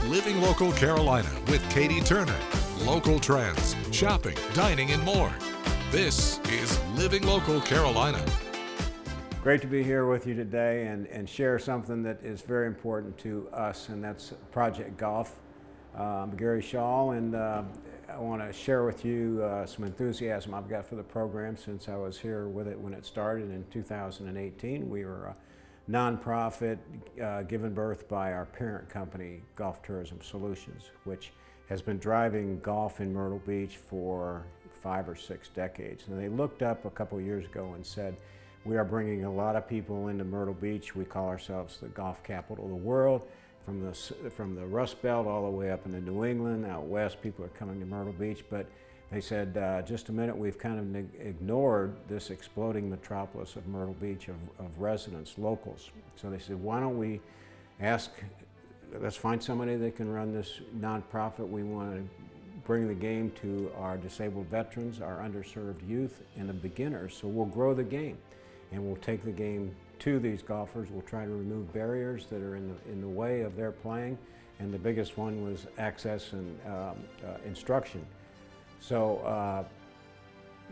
Living Local Carolina with Katie Turner. Local trends, shopping, dining, and more. This is Living Local Carolina. Great to be here with you today and share something that is very important to us, and that's Project Golf. I'm Gary Shaw, and I want to share with you some enthusiasm I've got for the program since I was here with it when it started in 2018. We were a nonprofit given birth by our parent company, Golf Tourism Solutions, which has been driving golf in Myrtle Beach for 5 or 6 decades. And they looked up a couple years ago and said, we are bringing a lot of people into Myrtle Beach. We call ourselves the golf capital of the world. From the Rust Belt all the way up into New England, out west, people are coming to Myrtle Beach. But they said, just a minute, we've kind of ignored this exploding metropolis of Myrtle Beach of residents, locals. So they said, why don't we let's find somebody that can run this nonprofit. We want to bring the game to our disabled veterans, our underserved youth, and the beginners. So we'll grow the game, and we'll take the game to these golfers. We'll try to remove barriers that are in the way of their playing, and the biggest one was access and instruction. So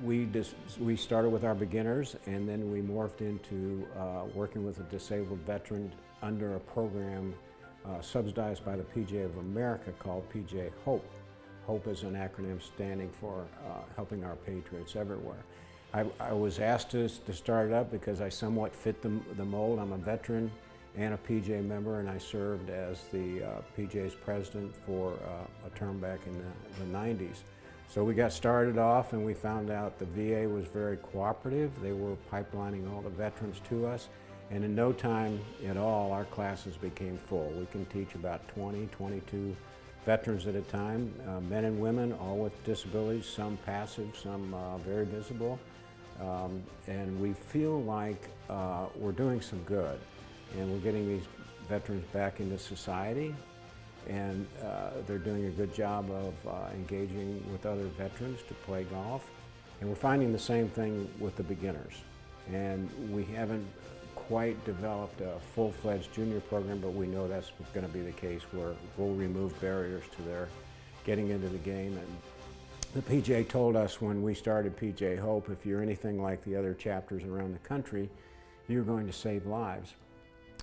we started with our beginners, and then we morphed into working with a disabled veteran under a program subsidized by the PGA of America called PGA Hope. Hope is an acronym standing for Helping Our Patriots Everywhere. I was asked to start it up because I somewhat fit the mold. I'm a veteran and a PGA member, and I served as the PGA's president for a term back in the 90s. So we got started off, and we found out the VA was very cooperative. They were pipelining all the veterans to us, and in no time at all, our classes became full. We can teach about 20, 22 veterans at a time, men and women, all with disabilities, some passive, some very visible. And we feel like we're doing some good, and we're getting these veterans back into society, and they're doing a good job of engaging with other veterans to play golf. And we're finding the same thing with the beginners. And we haven't quite developed a full-fledged junior program, but we know that's going to be the case, where we'll remove barriers to their getting into the game. And the PGA told us when we started PGA Hope, if you're anything like the other chapters around the country, you're going to save lives.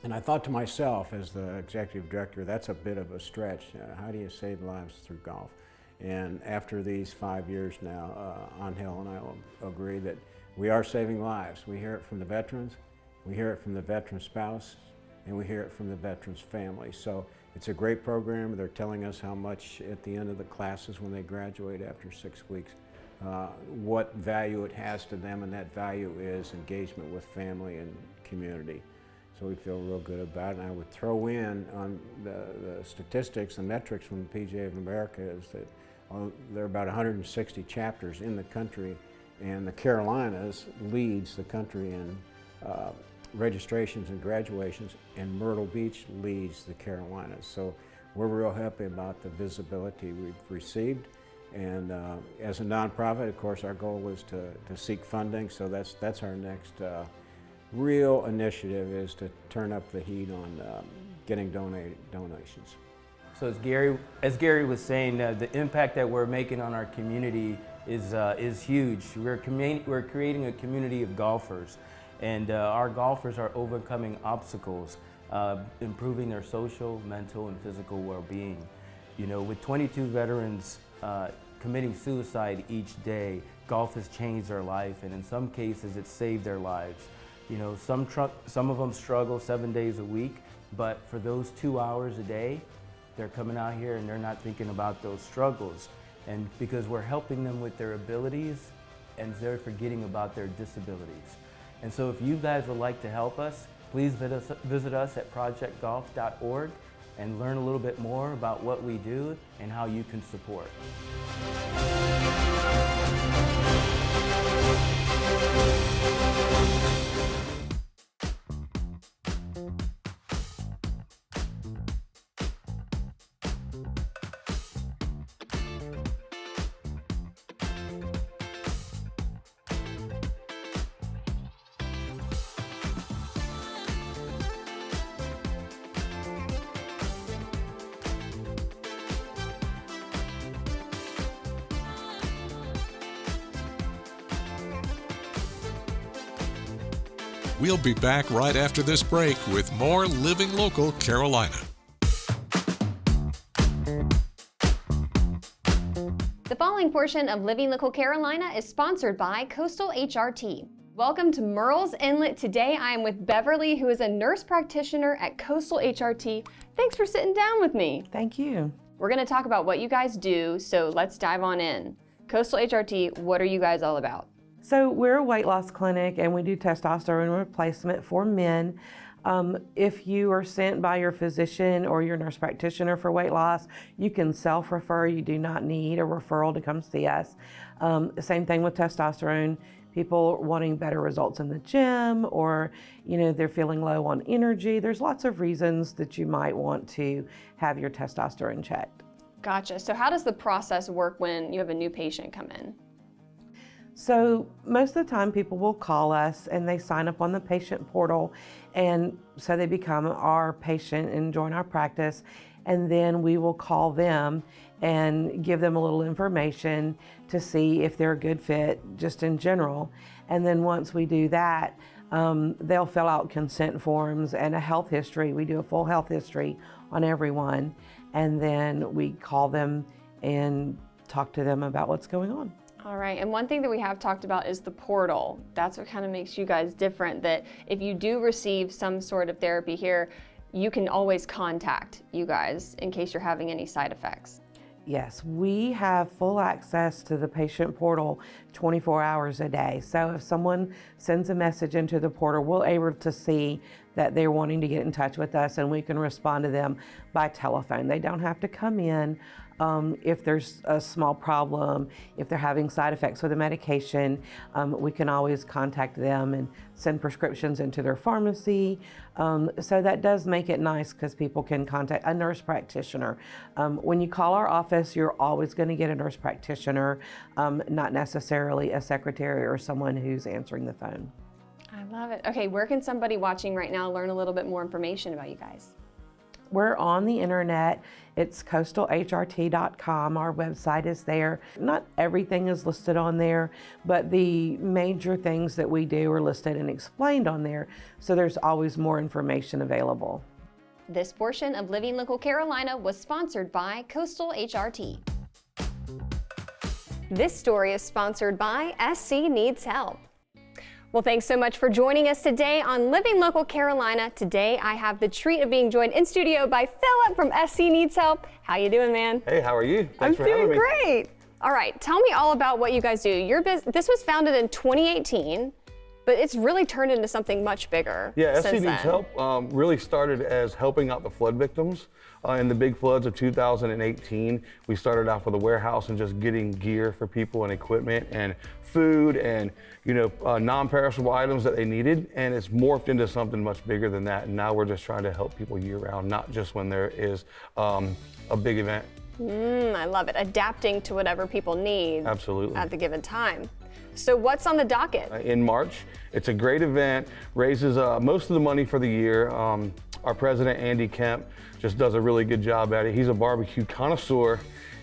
And I thought to myself, as the executive director, that's a bit of a stretch. How do you save lives through golf? And after these 5 years now, Angel and I will agree that we are saving lives. We hear it from the veterans, we hear it from the veteran spouse, and we hear it from the veteran's family. So it's a great program. They're telling us how much at the end of the classes when they graduate after 6 weeks, what value it has to them, and that value is engagement with family and community. So we feel real good about it. And I would throw in on the statistics, the metrics from the PGA of America is that there are about 160 chapters in the country, and the Carolinas leads the country in registrations and graduations, and Myrtle Beach leads the Carolinas. So we're real happy about the visibility we've received. And as a nonprofit, of course, our goal is to seek funding. So that's our next real initiative, is to turn up the heat on getting donations. So as Gary was saying, the impact that we're making on our community is huge. We're creating a community of golfers. And our golfers are overcoming obstacles, improving their social, mental, and physical well-being. You know, with 22 veterans committing suicide each day, golf has changed their life, and in some cases, it's saved their lives. You know, some of them struggle 7 days a week, but for those 2 hours a day, they're coming out here and they're not thinking about those struggles. And because we're helping them with their abilities, and they're forgetting about their disabilities. And so if you guys would like to help us, please visit us at projectgolf.org and learn a little bit more about what we do and how you can support. We'll be back right after this break with more Living Local Carolina. The following portion of Living Local Carolina is sponsored by Coastal HRT. Welcome to Murrells Inlet. Today I am with Beverly, who is a nurse practitioner at Coastal HRT. Thanks for sitting down with me. Thank you. We're going to talk about what you guys do, so let's dive on in. Coastal HRT, what are you guys all about? So we're a weight loss clinic and we do testosterone replacement for men. If you are sent by your physician or your nurse practitioner for weight loss, you can self-refer. You do not need a referral to come see us. Same thing with testosterone. People wanting better results in the gym, or they're feeling low on energy. There's lots of reasons that you might want to have your testosterone checked. Gotcha. So how does the process work when you have a new patient come in? So most of the time people will call us and they sign up on the patient portal, and so they become our patient and join our practice, and then we will call them and give them a little information to see if they're a good fit just in general. And then once we do that, they'll fill out consent forms and a health history. We do a full health history on everyone, and then we call them and talk to them about what's going on. All right, and one thing that we have talked about is the portal. That's what kind of makes you guys different, that if you do receive some sort of therapy here, you can always contact you guys in case you're having any side effects. Yes, we have full access to the patient portal 24 hours a day. So if someone sends a message into the portal, we're able to see that they're wanting to get in touch with us, and we can respond to them by telephone. They don't have to come in. If there's a small problem, if they're having side effects with a medication, we can always contact them and send prescriptions into their pharmacy. So that does make it nice because people can contact a nurse practitioner. When you call our office, you're always going to get a nurse practitioner, not necessarily a secretary or someone who's answering the phone. I love it. Okay, where can somebody watching right now learn a little bit more information about you guys? We're on the internet. It's coastalhrt.com. Our website is there. Not everything is listed on there, but the major things that we do are listed and explained on there, so there's always more information available. This portion of Living Local Carolina was sponsored by Coastal HRT. This story is sponsored by SC Needs Help. Well, thanks so much for joining us today on Living Local Carolina. Today, I have the treat of being joined in studio by Philip from SC Needs Help. How you doing, man? Hey, how are you? Thanks for having me. I'm doing great. All right, tell me all about what you guys do. This was founded in 2018, but it's really turned into something much bigger. Yeah, SC since Needs then. Help really started as helping out the flood victims. In the big floods of 2018, we started off with a warehouse and just getting gear for people and equipment and food and non-perishable items that they needed, and it's morphed into something much bigger than that. And now we're just trying to help people year-round, not just when there is a big event. I love it. Adapting to whatever people need. Absolutely. At the given time. So what's on the docket? In March, it's a great event, raises most of the money for the year. Our president, Andy Kemp, just does a really good job at it. He's a barbecue connoisseur,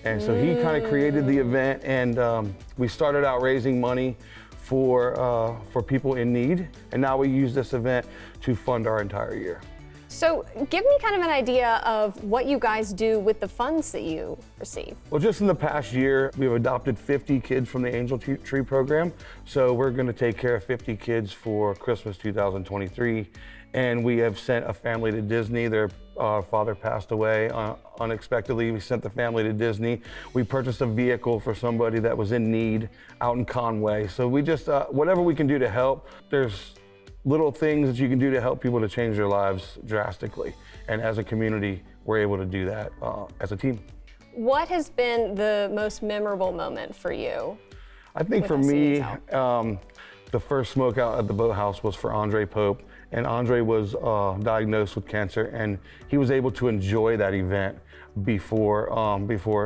and so he kind of created the event, and we started out raising money for people in need, and now we use this event to fund our entire year. So give me kind of an idea of what you guys do with the funds that you receive. Well, just in the past year, we've adopted 50 kids from the Angel Tree program. So we're going to take care of 50 kids for Christmas 2023. And we have sent a family to Disney. Their father passed away unexpectedly. We sent the family to Disney. We purchased a vehicle for somebody that was in need out in Conway. So we just, whatever we can do to help, there's little things that you can do to help people to change their lives drastically. And as a community, we're able to do that as a team. What has been the most memorable moment for you? I think for me, the first smoke out at the boathouse was for Andre Pope. And Andre was diagnosed with cancer, and he was able to enjoy that event before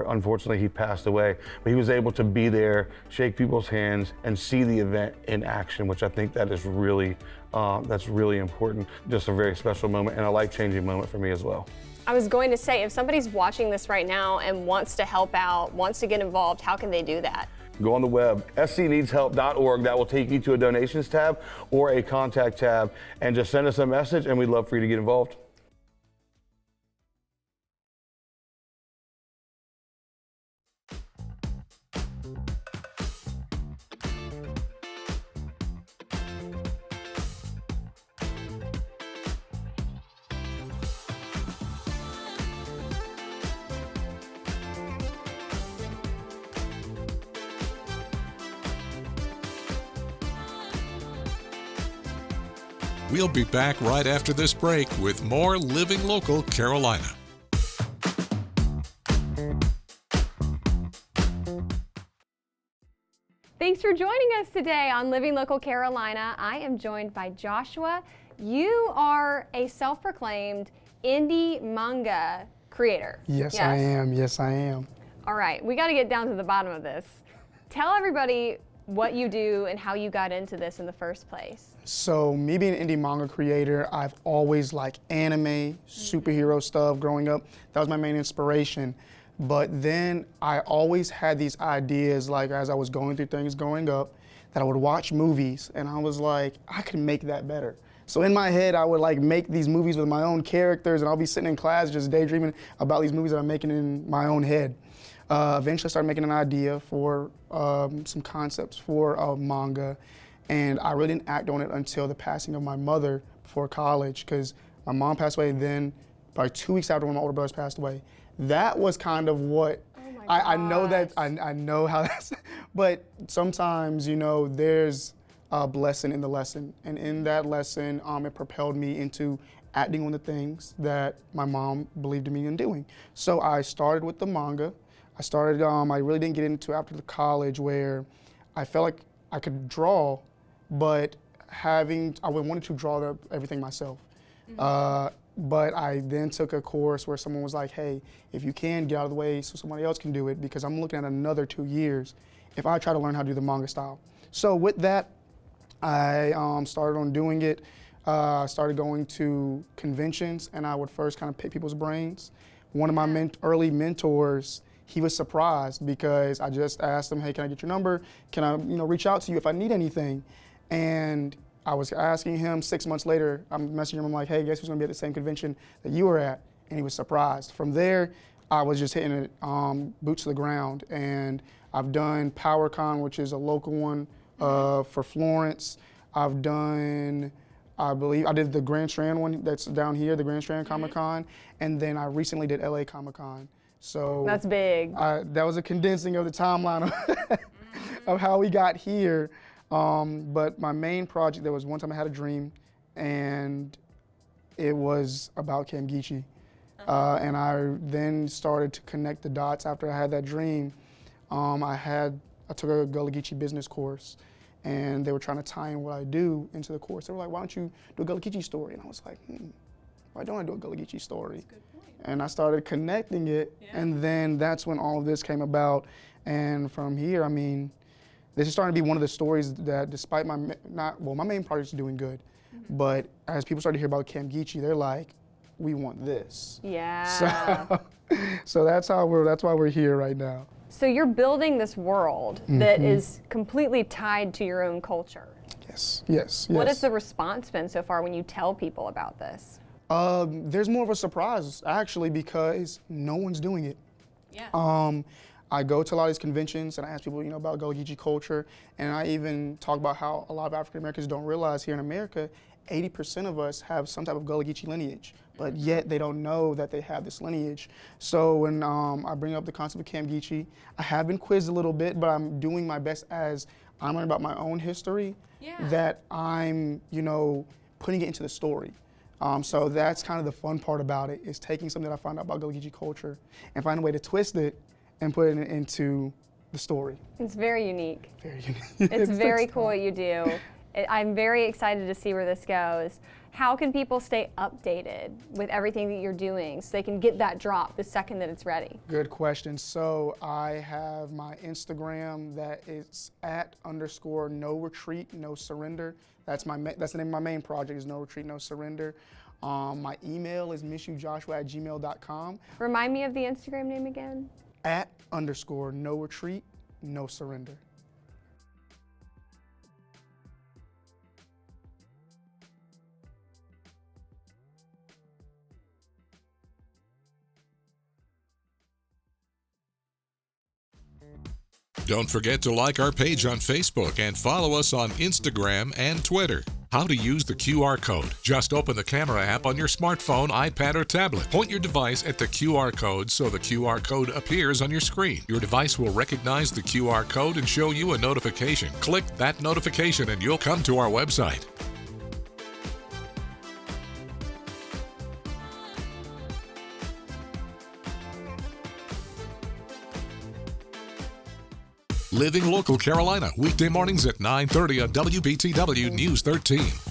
unfortunately he passed away. But he was able to be there, shake people's hands, and see the event in action, which I think that is really, that's really important. Just a very special moment and a life-changing moment for me as well. I was going to say, if somebody's watching this right now and wants to help out, wants to get involved, how can they do that? go on the web, scneedshelp.org. That will take you to a donations tab or a contact tab, and just send us a message, and we'd love for you to get involved. We'll be back right after this break with more Living Local Carolina. Thanks for joining us today on Living Local Carolina. I am joined by Joshua. You are a self-proclaimed indie manga creator. Yes, I am. Yes, I am. All right, we got to get down to the bottom of this. Tell everybody what you do and how you got into this in the first place. So me being an indie manga creator, I've always liked anime, superhero stuff growing up. That was my main inspiration. But then I always had these ideas, like as I was going through things growing up, that I would watch movies and I was like, I could make that better. So in my head, I would like make these movies with my own characters, and I'll be sitting in class just daydreaming about these movies that I'm making in my own head. Eventually I started making an idea for some concepts for a manga, and I really didn't act on it until the passing of my mother before college, because my mom passed away then, probably 2 weeks after when my older brothers passed away. That was kind of what, I know that, I know how that's, but sometimes, you know, there's a blessing in the lesson, and in that lesson, it propelled me into acting on the things that my mom believed in me in doing. So I started with the manga. I really didn't get into after the college, where I felt like I could draw, but I wanted to draw everything myself. But I then took a course where someone was like, hey, if you can, get out of the way so somebody else can do it, because I'm looking at another 2 years if I try to learn how to do the manga style. So with that, I started on doing it. Started going to conventions, and I would first kind of pick people's brains. One of my early mentors, he was surprised because I just asked him, hey, can I get your number? Can I, reach out to you if I need anything? And I was asking him 6 months later, I'm messaging him, I'm like, hey, guess who's gonna be at the same convention that you were at? And he was surprised. From there, I was just hitting it boots to the ground. And I've done PowerCon, which is a local one for Florence. I've done, I did the Grand Strand one that's down here, the Grand Strand Comic-Con. And then I recently did LA Comic-Con. So that's big. That was a condensing of the timeline of how we got here. But my main project, there was one time I had a dream, and it was about Camgechi. And I then started to connect the dots after I had that dream. I took a Gullah Geechee business course, and they were trying to tie in what I do into the course. They were like, why don't you do a Gullah Geechee story? And I was like, why don't I do a Gullah Geechee story? That's a good point. And I started connecting it, and then that's when all of this came about. And from here, I mean, this is starting to be one of the stories that, despite my main project is doing good, but as people start to hear about Camgechi, they're like, we want this. Yeah. So that's why we're here right now. So you're building this world that is completely tied to your own culture. Yes. What has the response been so far when you tell people about this? There's more of a surprise, actually, because no one's doing it. Yeah. I go to a lot of these conventions and I ask people, about Gullah Geechee culture, and I even talk about how a lot of African Americans don't realize here in America, 80% of us have some type of Gullah Geechee lineage, but yet they don't know that they have this lineage. So when I bring up the concept of Camgechi, I have been quizzed a little bit, but I'm doing my best as I'm learning about my own history, that I'm, putting it into the story. So that's kind of the fun part about it, is taking something that I find out about Gullah Geechee culture and find a way to twist it and put it into the story. It's very unique. Very unique. It's very cool what you do. I'm very excited to see where this goes. How can people stay updated with everything that you're doing so they can get that drop the second that it's ready? Good question. So I have my Instagram that is @_no retreat, no surrender. That's the name of my main project, is No Retreat, No Surrender. My email is missyoujoshua@gmail.com. Remind me of the Instagram name again. @_no retreat, no surrender. Don't forget to like our page on Facebook and follow us on Instagram and Twitter. How to use the QR code. Just open the camera app on your smartphone, iPad, or tablet. Point your device at the QR code so the QR code appears on your screen. Your device will recognize the QR code and show you a notification. Click that notification and you'll come to our website. Living Local Carolina, weekday mornings at 9:30 on WBTW News 13.